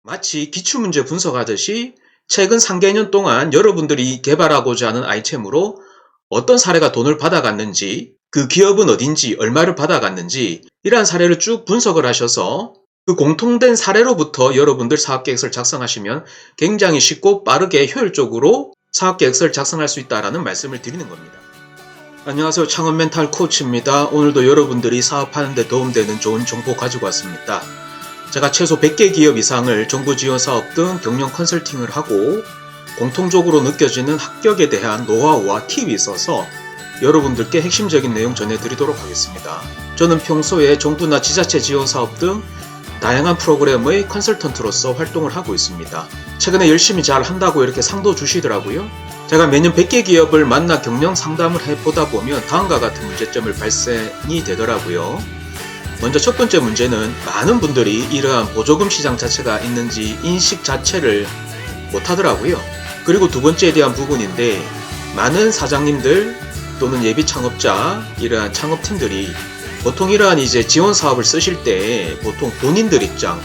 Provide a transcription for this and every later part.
마치 기출문제 분석하듯이 최근 3개년 동안 여러분들이 개발하고자 하는 아이템으로 어떤 사례가 돈을 받아갔는지, 그 기업은 어딘지, 얼마를 받아갔는지 이러한 사례를 쭉 분석을 하셔서 그 공통된 사례로부터 여러분들 사업계획서를 작성하시면 굉장히 쉽고 빠르게 효율적으로 사업계획서를 작성할 수 있다는 말씀을 드리는 겁니다. 안녕하세요. 창업 멘탈 코치입니다. 오늘도 여러분들이 사업하는 데 도움되는 좋은 정보 가지고 왔습니다. 제가 최소 100개 기업 이상을 정부 지원 사업 등 경영 컨설팅을 하고 공통적으로 느껴지는 합격에 대한 노하우와 팁이 있어서 여러분들께 핵심적인 내용 전해드리도록 하겠습니다. 저는 평소에 정부나 지자체 지원 사업 등 다양한 프로그램의 컨설턴트로서 활동을 하고 있습니다. 최근에 열심히 잘 한다고 이렇게 상도 주시더라고요. 제가 매년 100개 기업을 만나 경영 상담을 해보다 보면 다음과 같은 문제점을 발생이 되더라고요. 먼저 첫 번째 문제는 많은 분들이 이러한 보조금 시장 자체가 있는지 인식 자체를 못하더라고요. 그리고 두 번째에 대한 부분인데, 많은 사장님들 또는 예비 창업자, 이러한 창업팀들이 보통 이러한 지원 사업을 쓰실 때 보통 본인들 입장,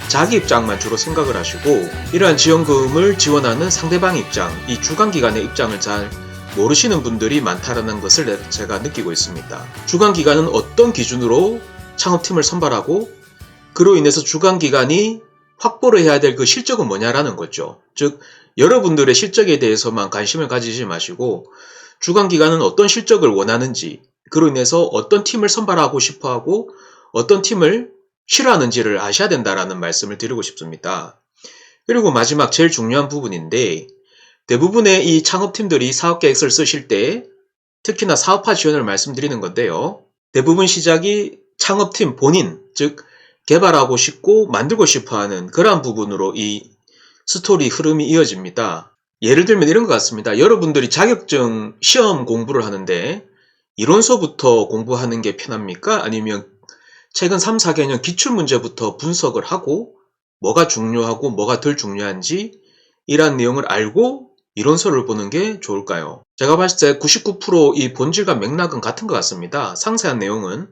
자기 입장만 주로 생각을 하시고 이러한 지원금을 지원하는 상대방 입장, 이 주관기관의 입장을 잘 모르시는 분들이 많다는 것을 제가 느끼고 있습니다. 주관기관은 어떤 기준으로 창업팀을 선발하고 그로 인해서 주관기관이 확보를 해야 될 그 실적은 뭐냐라는 거죠. 즉 여러분들의 실적에 대해서만 관심을 가지지 마시고 주관기관은 어떤 실적을 원하는지, 그로 인해서 어떤 팀을 선발하고 싶어하고 어떤 팀을 싫어하는지를 아셔야 된다라는 말씀을 드리고 싶습니다. 그리고 마지막 제일 중요한 부분인데, 대부분의 이 창업팀들이 사업계획서를 쓰실 때 특히나 사업화 지원을 말씀드리는 건데요. 대부분 시작이 창업팀 본인, 즉 개발하고 싶고 만들고 싶어하는 그러한 부분으로 이 스토리 흐름이 이어집니다. 예를 들면 이런 것 같습니다. 여러분들이 자격증 시험 공부를 하는데 이론서부터 공부하는 게 편합니까? 아니면 최근 3, 4개년 기출문제부터 분석을 하고 뭐가 중요하고 뭐가 덜 중요한지 이러한 내용을 알고 이론서를 보는 게 좋을까요? 제가 봤을 때 99% 이 본질과 맥락은 같은 것 같습니다. 상세한 내용은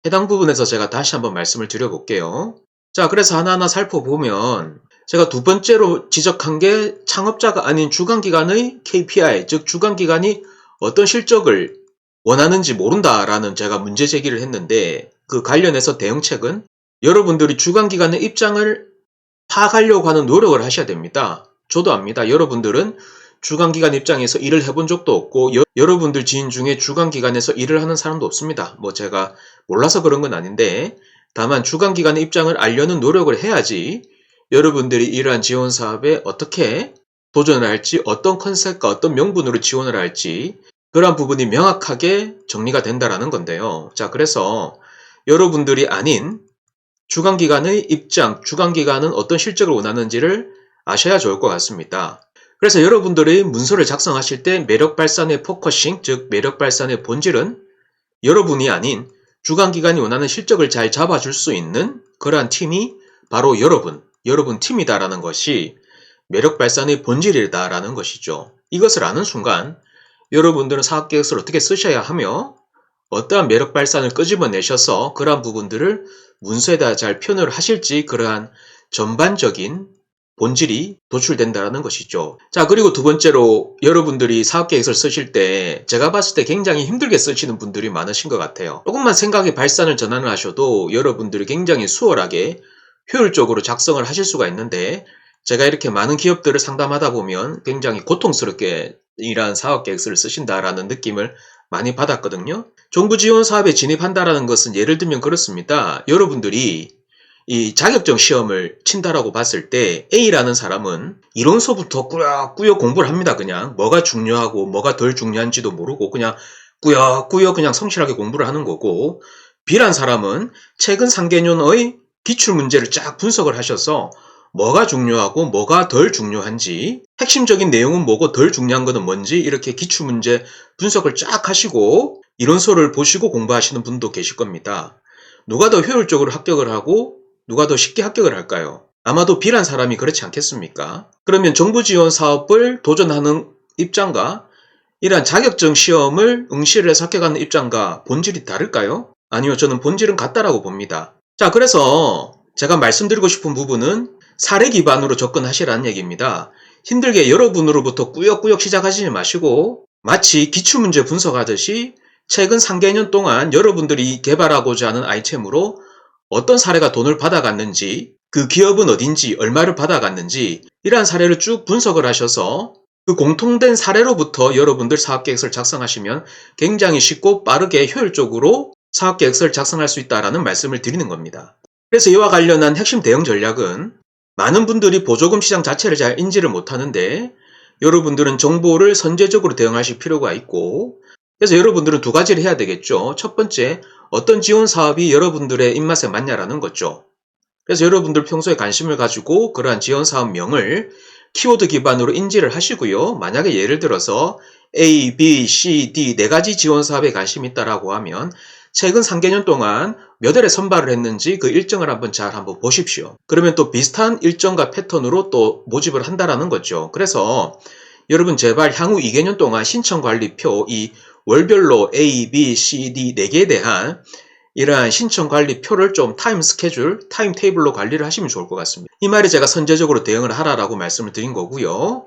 해당 부분에서 제가 다시 한번 말씀을 드려볼게요. 자, 그래서 하나하나 살펴보면 제가 두 번째로 지적한 게 창업자가 아닌 주관기관의 KPI, 즉 주관기관이 어떤 실적을 원하는지 모른다라는 제가 문제 제기를 했는데, 그 관련해서 대응책은 여러분들이 주관기관의 입장을 파악하려고 하는 노력을 하셔야 됩니다. 저도 압니다. 여러분들은 주관기관 입장에서 일을 해본 적도 없고 여러분들 지인 중에 주관기관에서 일을 하는 사람도 없습니다. 제가 몰라서 그런 건 아닌데, 다만 주관기관의 입장을 알려는 노력을 해야지 여러분들이 이러한 지원 사업에 어떻게 도전을 할지, 어떤 컨셉과 어떤 명분으로 지원을 할지 그러한 부분이 명확하게 정리가 된다라는 건데요. 자, 그래서 여러분들이 아닌 주관기관의 입장, 주관기관은 어떤 실적을 원하는지를 아셔야 좋을 것 같습니다. 그래서 여러분들이 문서를 작성하실 때 매력 발산의 포커싱, 즉 매력 발산의 본질은 여러분이 아닌 주관기관이 원하는 실적을 잘 잡아줄 수 있는 그러한 팀이 바로 여러분 팀이다라는 것이 매력 발산의 본질이다라는 것이죠. 이것을 아는 순간 여러분들은 사업계획서를 어떻게 쓰셔야 하며 어떠한 매력 발산을 끄집어내셔서 그러한 부분들을 문서에다 잘 표현을 하실지, 그러한 전반적인 본질이 도출된다는 것이죠. 자, 그리고 두 번째로 여러분들이 사업계획서를 쓰실 때 제가 봤을 때 굉장히 힘들게 쓰시는 분들이 많으신 것 같아요. 조금만 생각의 발산을 전환을 하셔도 여러분들이 굉장히 수월하게 효율적으로 작성을 하실 수가 있는데, 제가 이렇게 많은 기업들을 상담하다 보면 굉장히 고통스럽게 이러한 사업계획서를 쓰신다라는 느낌을 많이 받았거든요. 정부 지원 사업에 진입한다라는 것은 예를 들면 그렇습니다. 여러분들이 이 자격증 시험을 친다라고 봤을 때 A라는 사람은 이론서부터 꾸역꾸역 공부를 합니다. 그냥 뭐가 중요하고 뭐가 덜 중요한지도 모르고 그냥 꾸역꾸역 그냥 성실하게 공부를 하는 거고, B라는 사람은 최근 3개년의 기출문제를 쫙 분석을 하셔서 뭐가 중요하고 뭐가 덜 중요한지, 핵심적인 내용은 뭐고 덜 중요한 거는 뭔지 이렇게 기출문제 분석을 쫙 하시고 이론서를 보시고 공부하시는 분도 계실 겁니다. 누가 더 효율적으로 합격을 하고 누가 더 쉽게 합격을 할까요? 아마도 B란 사람이 그렇지 않겠습니까? 그러면 정부 지원 사업을 도전하는 입장과 이러한 자격증 시험을 응시를 해서 합격하는 입장과 본질이 다를까요? 아니요, 저는 본질은 같다라고 봅니다. 자, 그래서 제가 말씀드리고 싶은 부분은 사례 기반으로 접근하시라는 얘기입니다. 힘들게 여러분으로부터 꾸역꾸역 시작하시지 마시고 마치 기출문제 분석하듯이 최근 3개년 동안 여러분들이 개발하고자 하는 아이템으로 어떤 사례가 돈을 받아갔는지, 그 기업은 어딘지, 얼마를 받아갔는지 이러한 사례를 쭉 분석을 하셔서 그 공통된 사례로부터 여러분들 사업계획서를 작성하시면 굉장히 쉽고 빠르게 효율적으로 사업계획서를 작성할 수 있다는 말씀을 드리는 겁니다. 그래서 이와 관련한 핵심 대응 전략은 많은 분들이 보조금 시장 자체를 잘 인지를 못하는데 여러분들은 정보를 선제적으로 대응하실 필요가 있고, 그래서 여러분들은 두 가지를 해야 되겠죠. 첫 번째, 어떤 지원 사업이 여러분들의 입맛에 맞냐라는 거죠. 그래서 여러분들 평소에 관심을 가지고 그러한 지원 사업명을 키워드 기반으로 인지를 하시고요. 만약에 예를 들어서 A, B, C, D 네 가지 지원 사업에 관심이 있다라고 하면 최근 3개년 동안 몇 회를 선발을 했는지 그 일정을 한번 보십시오. 그러면 또 비슷한 일정과 패턴으로 또 모집을 한다라는 거죠. 그래서 여러분 제발 향후 2개년 동안 신청관리표 이 월별로 A, B, C, D 4개에 대한 이러한 신청관리표를 좀 타임 스케줄, 타임 테이블로 관리를 하시면 좋을 것 같습니다. 이 말에 제가 선제적으로 대응을 하라라고 말씀을 드린 거고요.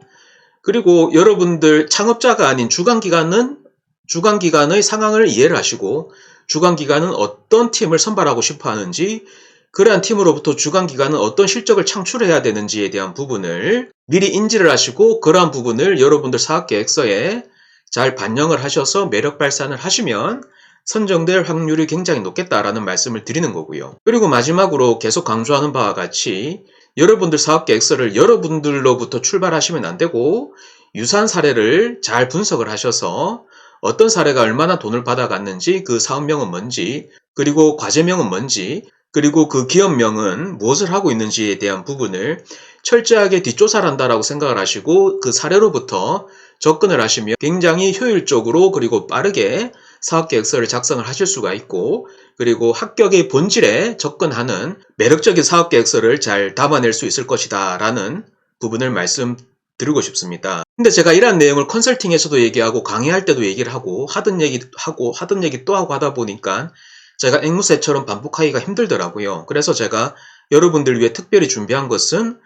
그리고 여러분들 창업자가 아닌 주관기관의 상황을 이해를 하시고 주관기관은 어떤 팀을 선발하고 싶어 하는지, 그러한 팀으로부터 주관기관은 어떤 실적을 창출해야 되는지에 대한 부분을 미리 인지를 하시고 그러한 부분을 여러분들 사업계획서에 잘 반영을 하셔서 매력 발산을 하시면 선정될 확률이 굉장히 높겠다라는 말씀을 드리는 거고요. 그리고 마지막으로 계속 강조하는 바와 같이 여러분들 사업계획서를 여러분들로부터 출발하시면 안 되고 유사한 사례를 잘 분석을 하셔서 어떤 사례가 얼마나 돈을 받아갔는지, 그 사업명은 뭔지, 그리고 과제명은 뭔지, 그리고 그 기업명은 무엇을 하고 있는지에 대한 부분을 철저하게 뒷조사를 한다라고 생각을 하시고 그 사례로부터 접근을 하시면 굉장히 효율적으로 그리고 빠르게 사업계획서를 작성을 하실 수가 있고, 그리고 합격의 본질에 접근하는 매력적인 사업계획서를 잘 담아낼 수 있을 것이다 라는 부분을 말씀드리고 싶습니다. 근데 제가 이러한 내용을 컨설팅에서도 얘기하고 강의할 때도 얘기를 하고 하던 얘기 또 하고 하다 보니까 제가 앵무새처럼 반복하기가 힘들더라고요. 그래서 제가 여러분들 위해 특별히 준비한 것은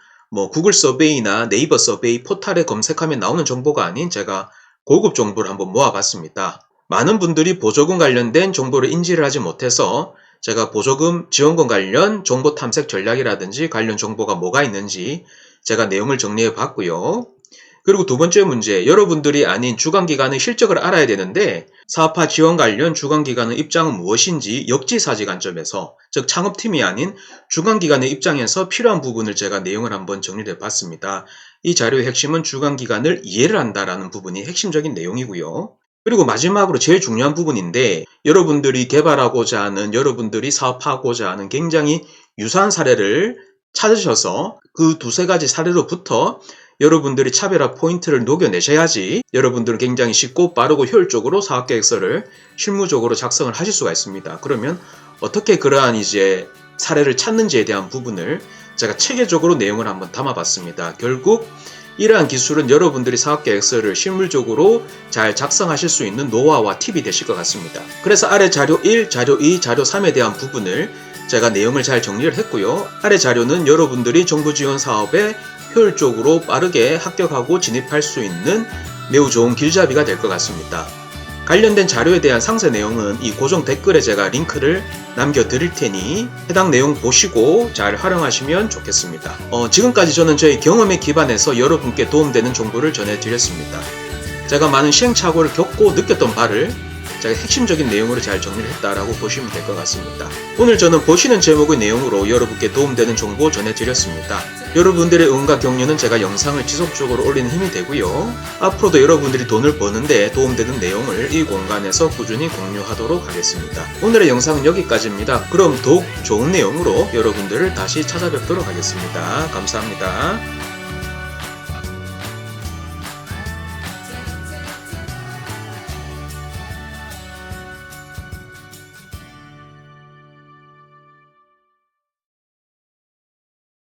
구글 서베이나 네이버 서베이 포탈에 검색하면 나오는 정보가 아닌 제가 고급 정보를 한번 모아봤습니다. 많은 분들이 보조금 관련된 정보를 인지를 하지 못해서 제가 보조금 지원금 관련 정보 탐색 전략이라든지 관련 정보가 뭐가 있는지 제가 내용을 정리해 봤고요. 그리고 두 번째 문제, 여러분들이 아닌 주관기관의 실적을 알아야 되는데 사업화 지원 관련 주관기관의 입장은 무엇인지 역지사지 관점에서, 즉 창업팀이 아닌 주관기관의 입장에서 필요한 부분을 제가 내용을 한번 정리를 해봤습니다. 이 자료의 핵심은 주관기관을 이해를 한다라는 부분이 핵심적인 내용이고요. 그리고 마지막으로 제일 중요한 부분인데 여러분들이 개발하고자 하는, 여러분들이 사업하고자 하는 굉장히 유사한 사례를 찾으셔서 그 두세 가지 사례로부터 여러분들이 차별화 포인트를 녹여내셔야지 여러분들은 굉장히 쉽고 빠르고 효율적으로 사업계획서를 실무적으로 작성을 하실 수가 있습니다. 그러면 어떻게 그러한 사례를 찾는지에 대한 부분을 제가 체계적으로 내용을 한번 담아봤습니다. 결국 이러한 기술은 여러분들이 사업계획서를 실물적으로 잘 작성하실 수 있는 노하우와 팁이 되실 것 같습니다. 그래서 아래 자료 1, 자료 2, 자료 3에 대한 부분을 제가 내용을 잘 정리를 했고요. 아래 자료는 여러분들이 정부 지원 사업에 효율적으로 빠르게 합격하고 진입할 수 있는 매우 좋은 길잡이가 될 것 같습니다. 관련된 자료에 대한 상세 내용은 이 고정 댓글에 제가 링크를 남겨드릴 테니 해당 내용 보시고 잘 활용하시면 좋겠습니다. 지금까지 저는 저희 경험에 기반해서 여러분께 도움되는 정보를 전해드렸습니다. 제가 많은 시행착오를 겪고 느꼈던 바를 제가 핵심적인 내용으로 잘 정리를 했다라고 보시면 될 것 같습니다. 오늘 저는 보시는 제목의 내용으로 여러분께 도움되는 정보 전해드렸습니다. 여러분들의 응원과 격려는 제가 영상을 지속적으로 올리는 힘이 되고요. 앞으로도 여러분들이 돈을 버는데 도움되는 내용을 이 공간에서 꾸준히 공유하도록 하겠습니다. 오늘의 영상은 여기까지입니다. 그럼 더욱 좋은 내용으로 여러분들을 다시 찾아뵙도록 하겠습니다. 감사합니다.